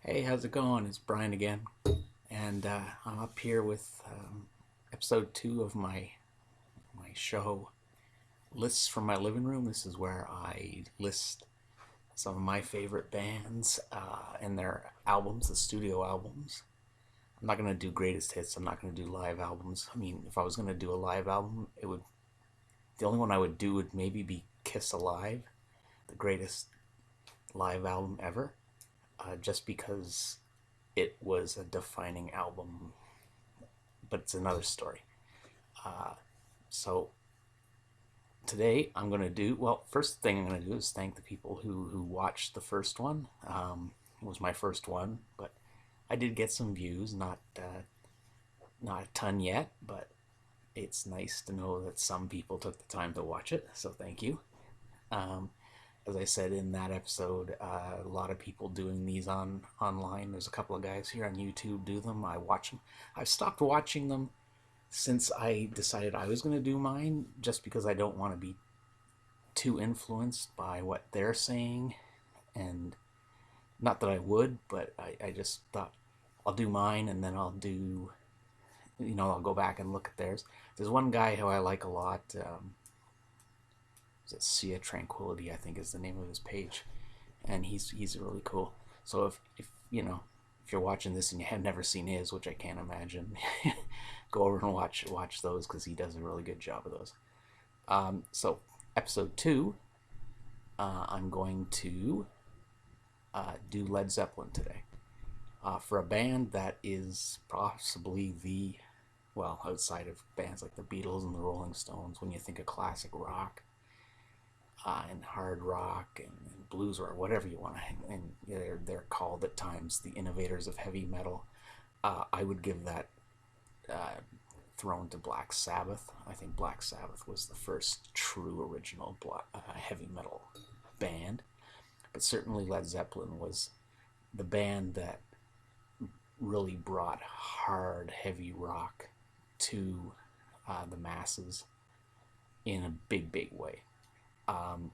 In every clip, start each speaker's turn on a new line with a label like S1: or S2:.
S1: Hey, how's it going? It's Brian again, and I'm up here with episode 2 of my show, Lists from My Living Room. This is where I list some of my favorite bands and their albums, the studio albums. I'm not gonna do greatest hits. I'm not gonna do live albums. I mean, if I was gonna do a live album, it would the only one I would do would maybe be Kiss Alive, the greatest live album ever, just because it was a defining album, but it's another story. Uh, so today I'm going to do, well, first thing I'm going to do is thank the people who watched the first one. It was my first one, but I did get some views, not a ton yet, but it's nice to know that some people took the time to watch it, so thank you. Um, as I said in that episode, a lot of people doing these online. There's a couple of guys here on YouTube do them. I watch them. I've stopped watching them since I decided I was going to do mine, just because I don't want to be too influenced by what they're saying. And not that I would, but I just thought I'll do mine and then I'll go back and look at theirs. There's one guy who I like a lot. Is it Sia Tranquility, I think is the name of his page, and he's really cool. So if you're watching this and you have never seen his, which I can't imagine, go over and watch those because he does a really good job of those. So episode 2, I'm going to do Led Zeppelin today, for a band that is possibly outside of bands like the Beatles and the Rolling Stones, when you think of classic rock, and hard rock and blues or whatever you want to, and they're called at times the innovators of heavy metal. I would give that throne to Black Sabbath. I think Black Sabbath was the first true original heavy metal band, but certainly Led Zeppelin was the band that really brought hard, heavy rock to the masses in a big, big way.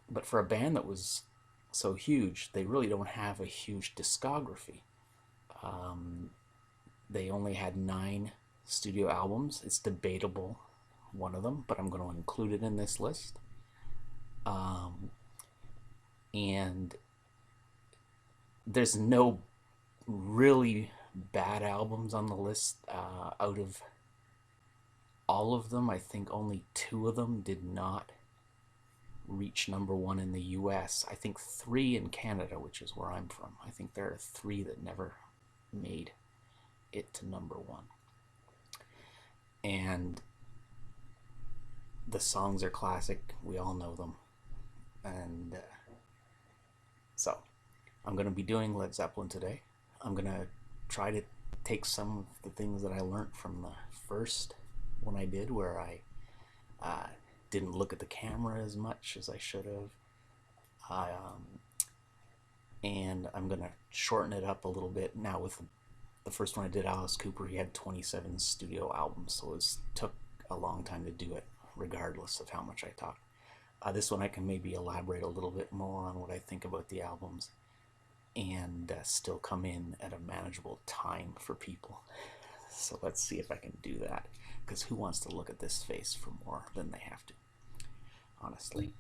S1: But for a band that was so huge, they really don't have a huge discography. Um, they only had 9 studio albums. It's debatable, one of them, but I'm going to include it in this list. Um, and there's no really bad albums on the list. Out of all of them, I think only 2 of them did not reach number 1 in the US. I think 3 in Canada, which is where I'm from. I think there are 3 that never made it to number 1. And the songs are classic. We all know them. And so I'm going to be doing Led Zeppelin today. I'm going to try to take some of the things that I learned from the first one I did, where I didn't look at the camera as much as I should have. And I'm going to shorten it up a little bit. Now, with the first one I did, Alice Cooper, he had 27 studio albums, so it took a long time to do it, regardless of how much I talked. This one I can maybe elaborate a little bit more on what I think about the albums, and still come in at a manageable time for people. So let's see if I can do that, because who wants to look at this face for more than they have to, honestly.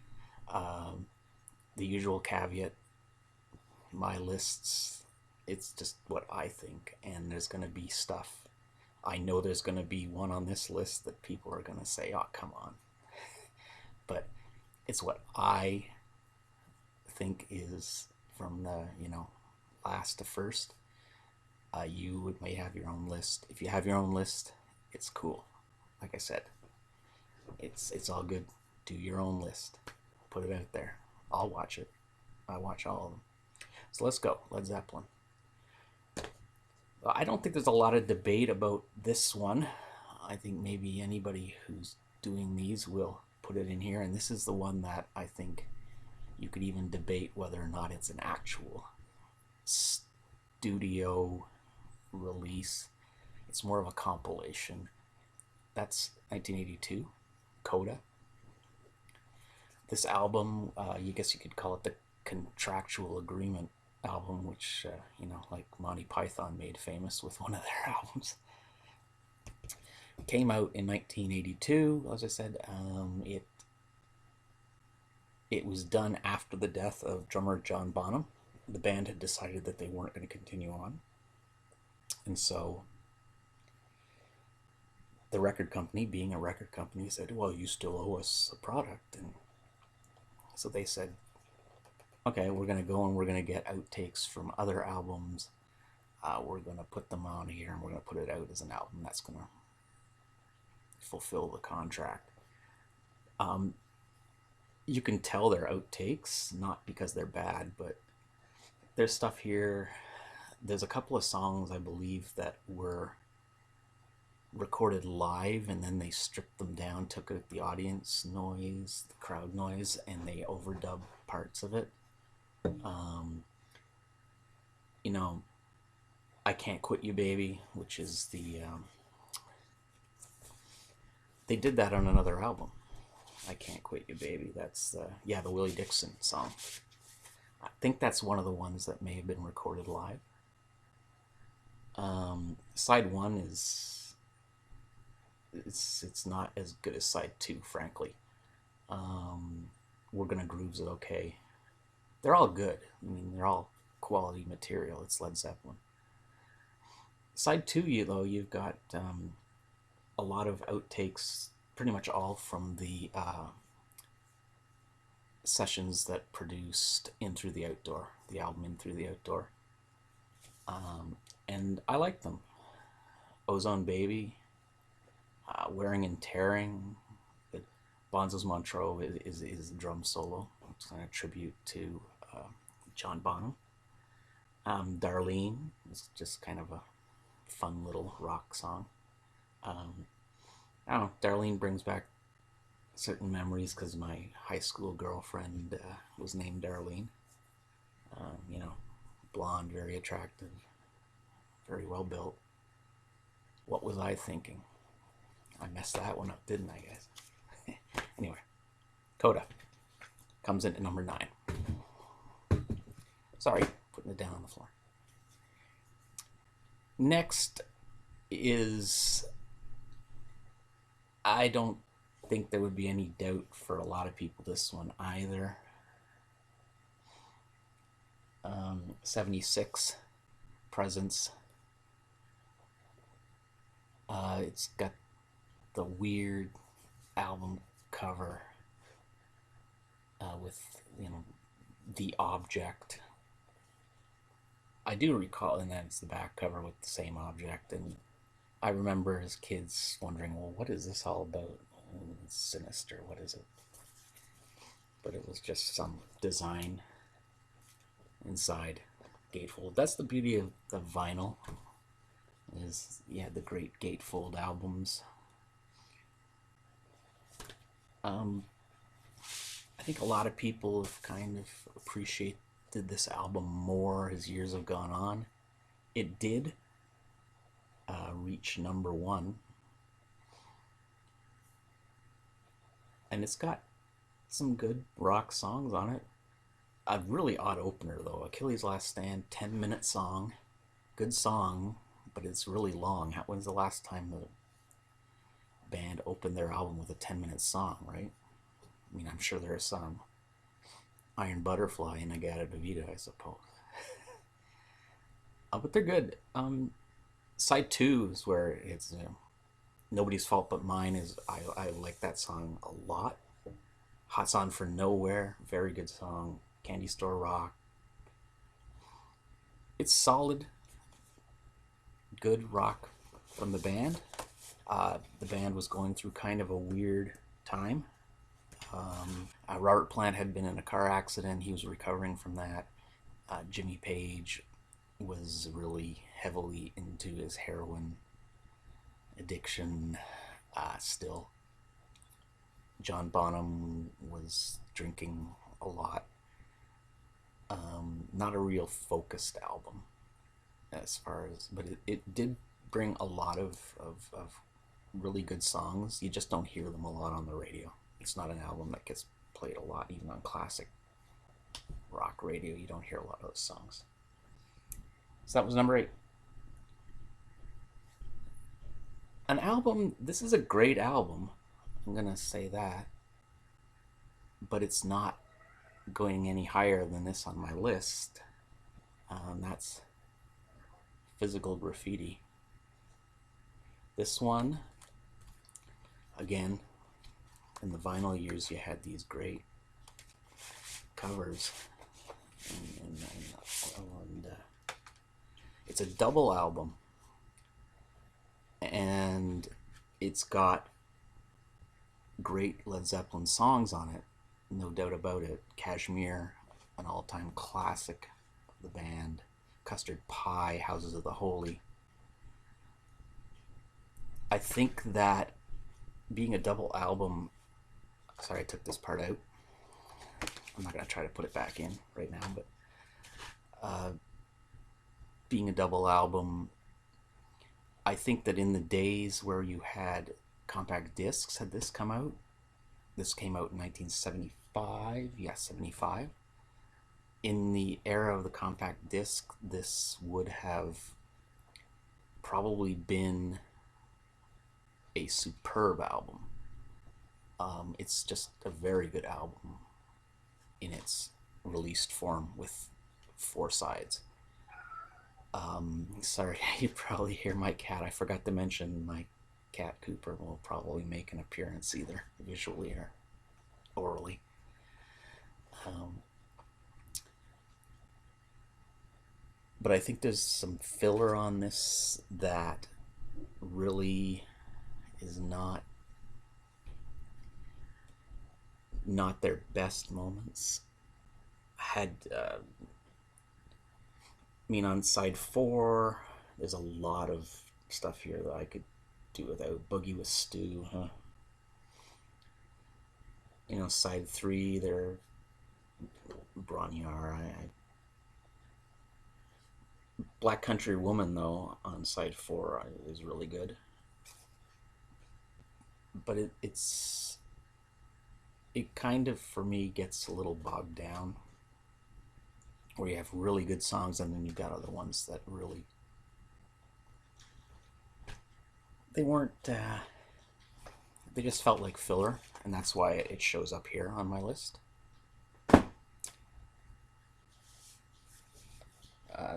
S1: Um, the usual caveat, my lists, it's just what I think, and there's going to be stuff. I know there's going to be one on this list that people are going to say, oh, come on. But it's what I think is from the, last to first. You may have your own list. If you have your own list, it's cool. Like I said, it's all good. Do your own list. Put it out there. I'll watch it. I watch all of them. So let's go. Led Zeppelin. I don't think there's a lot of debate about this one. I think maybe anybody who's doing these will put it in here, and this is the one that I think you could even debate whether or not it's an actual studio release. It's more of a compilation. That's 1982, Coda. This album, I guess you could call it the contractual agreement album, which, like Monty Python made famous with one of their albums. Came out in 1982, as I said. It was done after the death of drummer John Bonham. The band had decided that they weren't going to continue on. And so the record company, being a record company, said, well, you still owe us a product. And so they said, okay, we're going to go and we're going to get outtakes from other albums. We're going to put them on here and we're going to put it out as an album that's going to fulfill the contract. You can tell they're outtakes, not because they're bad, but there's stuff here. There's a couple of songs, I believe, that were recorded live and then they stripped them down, took out the audience noise, the crowd noise, and they overdubbed parts of it. I Can't Quit You Baby, which is they did that on another album. I Can't Quit You Baby. That's the Willie Dixon song. I think that's one of the ones that may have been recorded live. Side 1 is it's not as good as side 2, frankly. We're Gonna Groove's okay. They're all good. I mean, they're all quality material. It's Led Zeppelin. Side 2, you've got a lot of outtakes, pretty much all from the sessions that produced In Through the Outdoor, the album In Through the Outdoor. And I like them. Ozone Baby, Wearing and Tearing, Bonzo's Montreux is a drum solo. It's kind of tribute to John Bonham. Darlene is just kind of a fun little rock song. I don't know, Darlene brings back certain memories because my high school girlfriend was named Darlene. Blonde, very attractive, very well built. What was I thinking? I messed that one up, didn't I, guys? Anyway, Coda comes in at number 9. Sorry, putting it down on the floor. Next is, I don't think there would be any doubt for a lot of people, this one either. 76, Presence. It's got the weird album cover with the object. I do recall, and then it's the back cover with the same object, and I remember as kids wondering, well, what is this all about? It's sinister, what is it? But it was just some design inside gatefold. That's the beauty of the vinyl, is the great gatefold albums. I think a lot of people have kind of appreciated this album more as years have gone on. It did reach number 1, and it's got some good rock songs on it. A really odd opener though. Achilles' Last Stand, 10-minute song, good song, but it's really long. When's the last time the band opened their album with a 10-minute song, right? I mean, I'm sure there are some. Iron Butterfly, Inagaddadavida, I suppose. But they're good. Side 2 is where it's Nobody's Fault But Mine. I like that song a lot. Hot Song for Nowhere, very good song. Candy Store Rock. It's solid, good rock from the band. The band was going through kind of a weird time. Robert Plant had been in a car accident. He was recovering from that. Jimmy Page was really heavily into his heroin addiction still. John Bonham was drinking a lot. Not a real focused album as far as, but it did bring a lot of really good songs. You just don't hear them a lot on the radio. It's not an album that gets played a lot, even on classic rock radio. You don't hear a lot of those songs. So that was number 8. An album, this is a great album. I'm going to say that. But it's not going any higher than this on my list. That's Physical Graffiti. This one, again, in the vinyl years, you had these great covers. And it's a double album. And it's got great Led Zeppelin songs on it, no doubt about it. Kashmir, an all-time classic of the band. Custard Pie, Houses of the Holy. I think that being a double album, sorry I took this part out, I'm not going to try to put it back in right now, but being a double album, I think that in the days where you had compact discs, had this come out, this came out in 1975, yes, 75. In the era of the compact disc, this would have probably been a superb album. It's just a very good album in its released form with 4 sides. Sorry, you probably hear my cat. I forgot to mention my cat Cooper will probably make an appearance either visually or orally. But I think there's some filler on this that really is not their best moments. On side 4, there's a lot of stuff here that I could do without. Boogie with Stu, huh? Side 3, they're Bronniar. Black Country Woman, though, on side 4 is really good. But it kind of, for me, gets a little bogged down, where you have really good songs and then you've got other ones that really, they weren't, they just felt like filler, and that's why it shows up here on my list.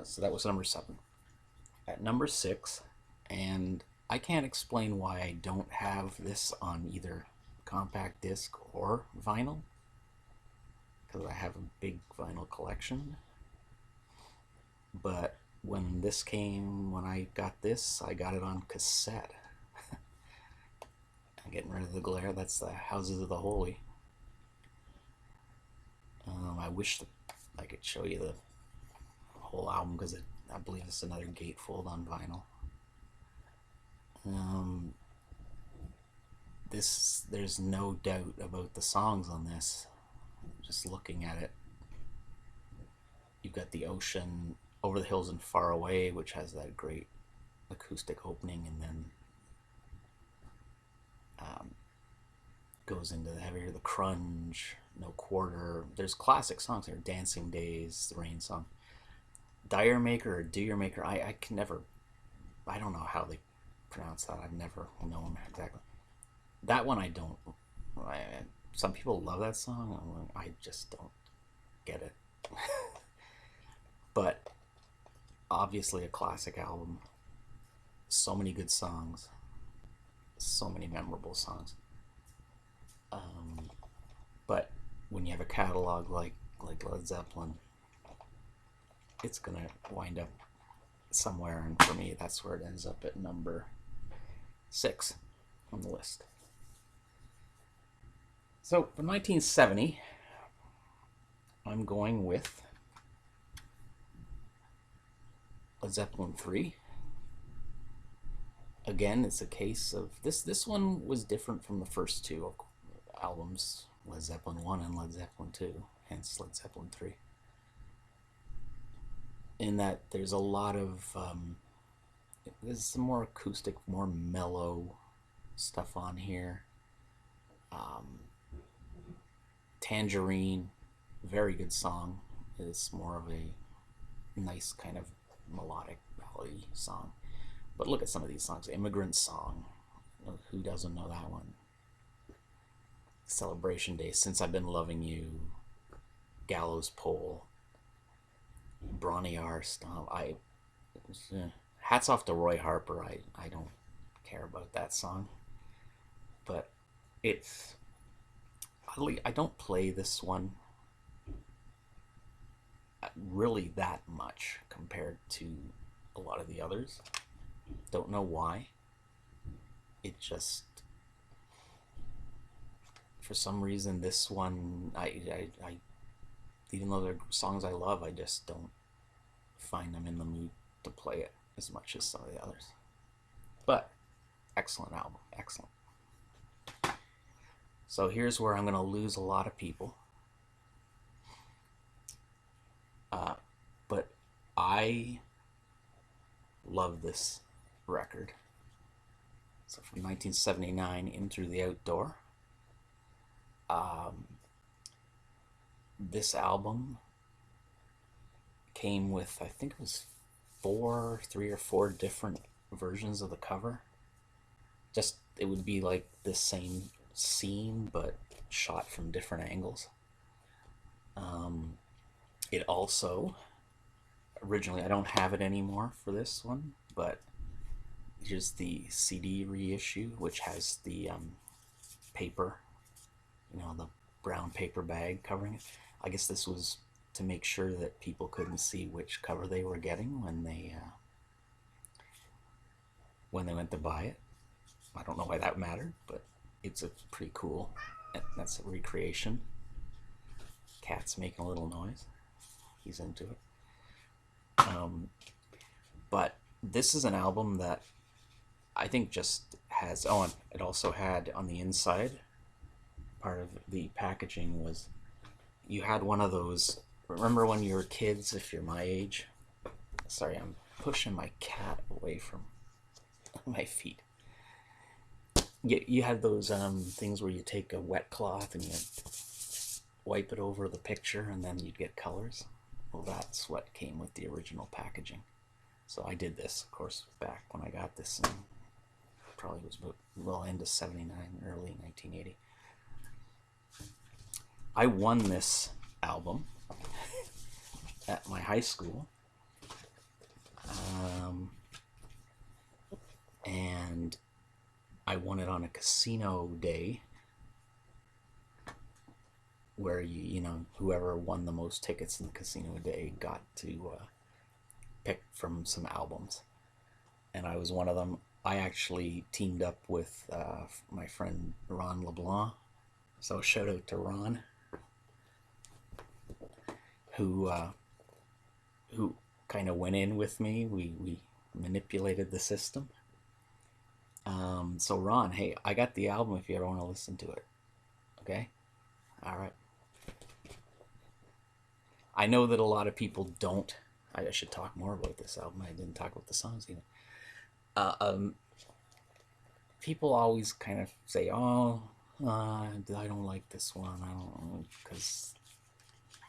S1: So that was number 7. At number 6, and I can't explain why I don't have this on either compact disc or vinyl, because I have a big vinyl collection. But when I got this, I got it on cassette. I'm getting rid of the glare. That's the Houses of the Holy. I wish I could show you the whole album, because I believe it's another gatefold on vinyl. There's no doubt about the songs on this. Just looking at it, you've got The Ocean, Over the Hills and Far Away, which has that great acoustic opening, and then goes into the heavier, The Crunge, No Quarter. There's classic songs there. Dancing Days, the Rain Song. Dire Maker or Do Your Maker, I can never, I don't know how they pronounce that. I've never known exactly. That one I don't. Some people love that song. I just don't get it. But obviously a classic album. So many good songs. So many memorable songs. But when you have a catalog like Led Zeppelin, it's gonna wind up somewhere, and for me that's where it ends up at number 6 on the list. So for 1970, I'm going with Led Zeppelin 3. Again, it's a case of this one was different from the first 2 albums, Led Zeppelin 1 and Led Zeppelin 2, hence Led Zeppelin 3. In that there's a lot of there's some more acoustic, more mellow stuff on here. Tangerine, very good song. It's more of a nice kind of melodic ballady song. But look at some of these songs. Immigrant Song. Who doesn't know that one? Celebration Day, Since I've Been Loving You, Gallows Pole, Brawny R Stomp. Hats off to Roy Harper. I don't care about that song, but it's I don't play this one really that much compared to a lot of the others. Don't know why. It just, for some reason, this one, I even though they're songs I love, I just don't find them in the mood to play it as much as some of the others. But excellent album, excellent. So here's where I'm going to lose a lot of people. But I love this record. So from 1979, In Through the Outdoor. This album came with, I think it was three or four different versions of the cover. Just, it would be like the same scene, but shot from different angles. It also, originally, I don't have it anymore for this one, but here's the CD reissue, which has the paper, the brown paper bag covering it. I guess this was to make sure that people couldn't see which cover they were getting when they went to buy it. I don't know why that mattered, but it's a pretty cool. That's a recreation. Cat's making a little noise. He's into it. But this is an album that I think just has, and it also had on the inside, part of the packaging was, you had one of those, remember when you were kids, if you're my age? Sorry, I'm pushing my cat away from my feet. You had those things where you take a wet cloth and you wipe it over the picture and then you'd get colors. Well, that's what came with the original packaging. So I did this, of course, back when I got this in, probably was about end of 79, early 1980. I won this album at my high school. And I won it on a casino day where whoever won the most tickets in the casino day got to pick from some albums, and I was one of them. I actually teamed up with my friend Ron LeBlanc, so shout out to Ron, who kind of went in with me. We manipulated the system. So Ron, hey, I got the album if you ever want to listen to it. Okay? All right. I know that a lot of people don't. I should talk more about this album. I didn't talk about the songs even. People always kind of say, I don't like this one. I don't, because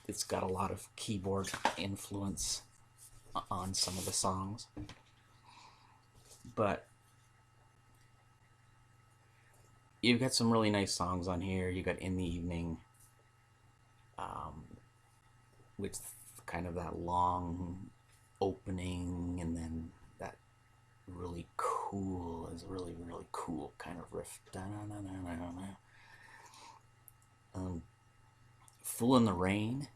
S1: it's got a lot of keyboard influence on some of the songs. But you've got some really nice songs on here. You got In the Evening, with kind of that long opening, and then that really cool kind of riff. Fool in the Rain,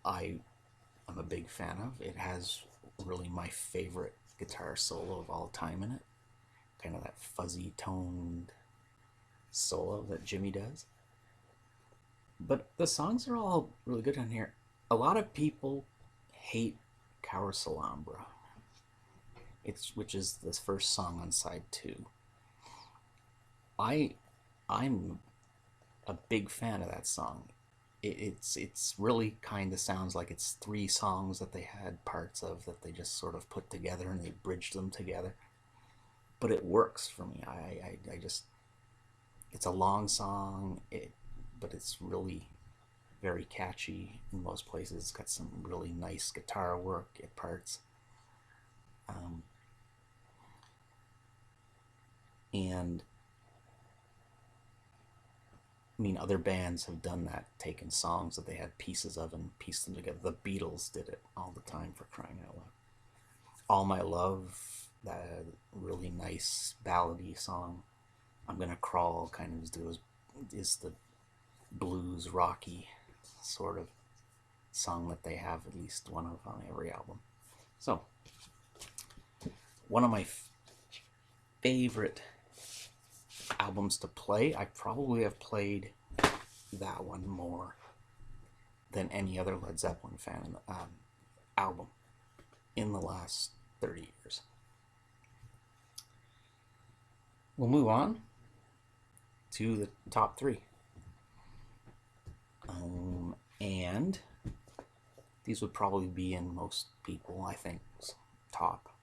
S1: I'm a big fan of. It has really my favorite guitar solo of all time in it. Kind of that fuzzy toned solo that Jimmy does. But the songs are all really good on here. A lot of people hate Caroselambra, which is the first song on side 2. I'm a big fan of that song. It's really kind of sounds like it's 3 songs that they had parts of that they just sort of put together and they bridged them together. But it works for me. I just, it's a long song, but it's really very catchy in most places. It's got some really nice guitar work at parts. And I mean, other bands have done that, taken songs that they had pieces of and pieced them together. The Beatles did it all the time, for crying out loud. All My Love, that really nice ballady song. I'm Gonna Crawl kind of is the blues rocky sort of song that they have at least one of on every album. So, one of my favorite albums to play, I probably have played that one more than any other Led Zeppelin fan album in the last 30 years. We'll move on to the top three. And these would probably be in most people, I think, top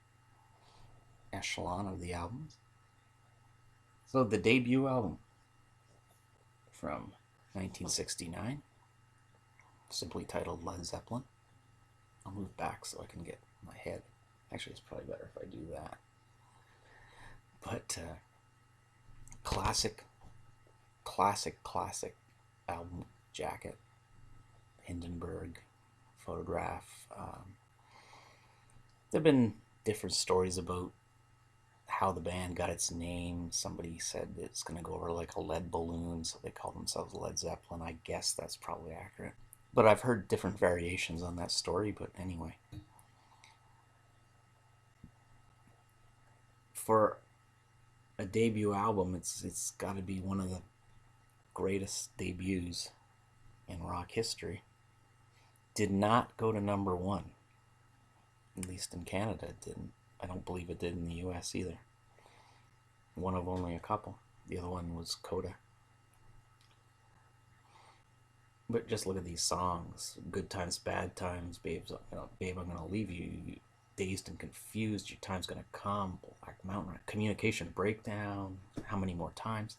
S1: echelon of the albums. So the debut album from 1969, simply titled Led Zeppelin. I'll move back so I can get my head. Actually, it's probably better if I do that. But classic album jacket, Hindenburg photograph. There have been different stories about how the band got its name. Somebody said it's going to go over like a lead balloon, so they call themselves Led Zeppelin. I guess that's probably accurate. But I've heard different variations on that story, but anyway. For a debut album, it's got to be one of the greatest debuts in rock history. Did not go to number one, at least in Canada. It didn't. I don't believe it did in the US either. One of only a couple. The other one was Coda. But just look at these songs: Good Times, Bad Times, Babe, I'm Gonna Leave You, Dazed and Confused, Your Time's Gonna Come, Black Mountain, Communication Breakdown, How Many More Times.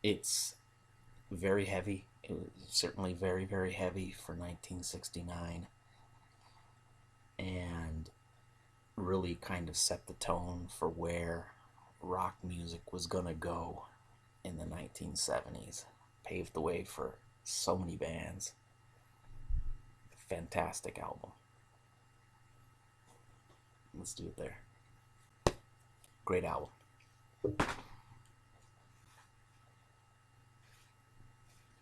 S1: It's very heavy. It was certainly very, very heavy for 1969, and really kind of set the tone for where rock music was gonna go in the 1970s. Paved the way for so many bands. Fantastic album. Let's do it there. Great album.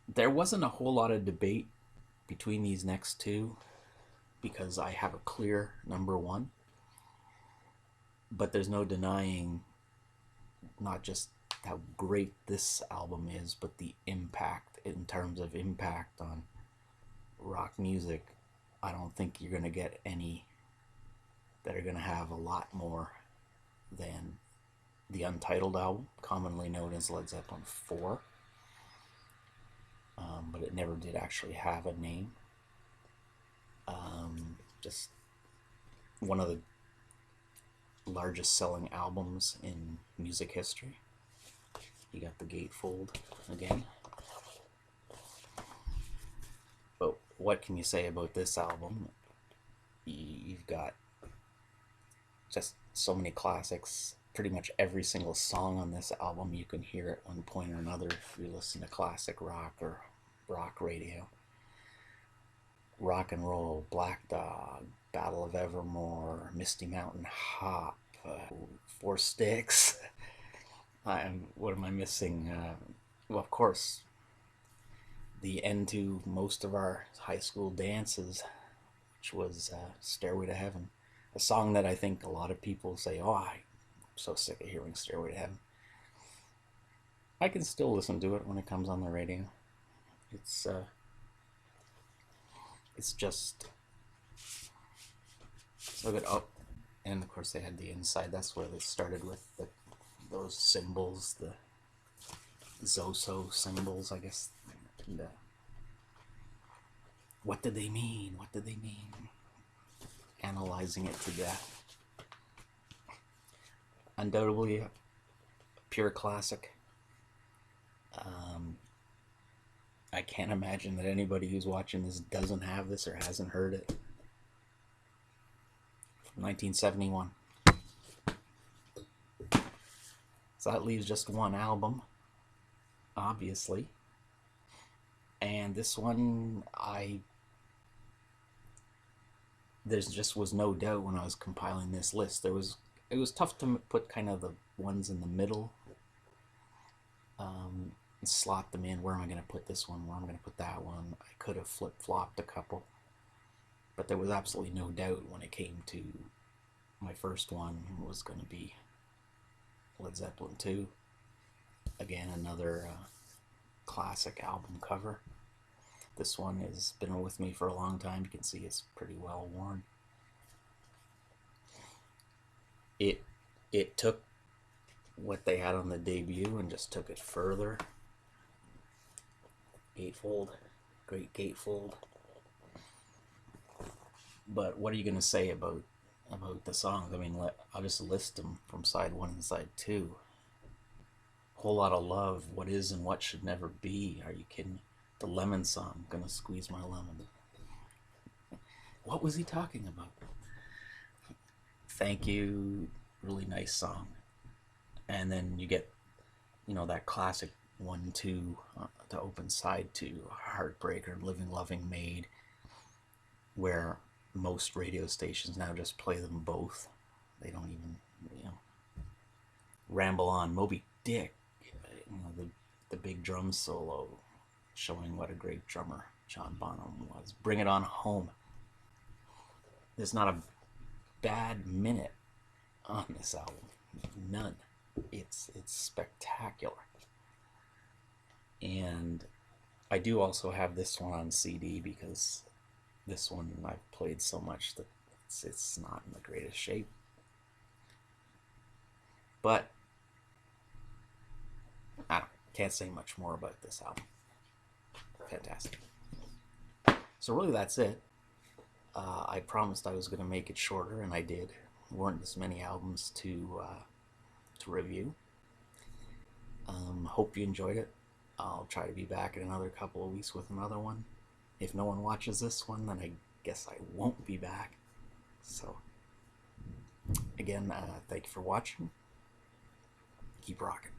S1: There wasn't a whole lot of debate between these next two because I have a clear number one. But there's no denying not just how great this album is, but the impact, in terms of impact on rock music. I don't think you're going to get any that are going to have a lot more than the Untitled album, commonly known as Led Zeppelin 4. But it never did actually have a name. Just one of the largest selling albums in music history. You got the gatefold again. But what can you say about this album? You've got just so many classics. Pretty much every single song on this album you can hear at one point or another if you listen to classic rock or rock radio. Rock and Roll, Black Dog, Battle of Evermore, Misty Mountain Hop, Four Sticks. What am I missing? Well, of course, the end to most of our high school dances, which was Stairway to Heaven. A song that I think a lot of people say, oh, I'm so sick of hearing Stairway to Heaven. I can still listen to it when it comes on the radio. It's just so good. Oh, and of course they had the inside. That's where they started with those symbols, the Zoso symbols, I guess. And, what did they mean? What did they mean? Analyzing it to death. Undoubtedly a pure classic. I can't imagine that anybody who's watching this doesn't have this or hasn't heard it. From 1971. So that leaves just one album, obviously. And this one, there's just was no doubt when I was compiling this list. It was tough to put kind of the ones in the middle, and slot them in. Where am I going to put this one? Where am I going to put that one? I could have flip-flopped a couple, but there was absolutely no doubt when it came to my first one was going to be Led Zeppelin 2. Again, another classic album cover. This one has been with me for a long time. You can see it's pretty well worn. It took what they had on the debut and just took it further. Gatefold, great gatefold. But what are you going to say about the songs? I mean, I'll just list them from side 1 and side 2. Whole Lot of Love, What Is and What Should Never Be. Are you kidding me? The Lemon Song, Gonna Squeeze My Lemon. What was he talking about? Thank You, really nice song. And then you get, that classic 1-2 to open side 2, Heartbreaker, Living Loving Maid, where most radio stations now just play them both. They don't even, ramble on. Moby Dick, the big drum solo, showing what a great drummer John Bonham was. Bring It On Home. There's not a bad minute on this album. None. It's spectacular. And I do also have this one on CD because this one I've played so much that it's not in the greatest shape. But I can't say much more about this album. Fantastic. So really that's it. I promised I was going to make it shorter, and I did. There weren't as many albums to review. Hope you enjoyed it. I'll try to be back in another couple of weeks with another one. If no one watches this one, then I guess I won't be back. So, again, thank you for watching. Keep rocking.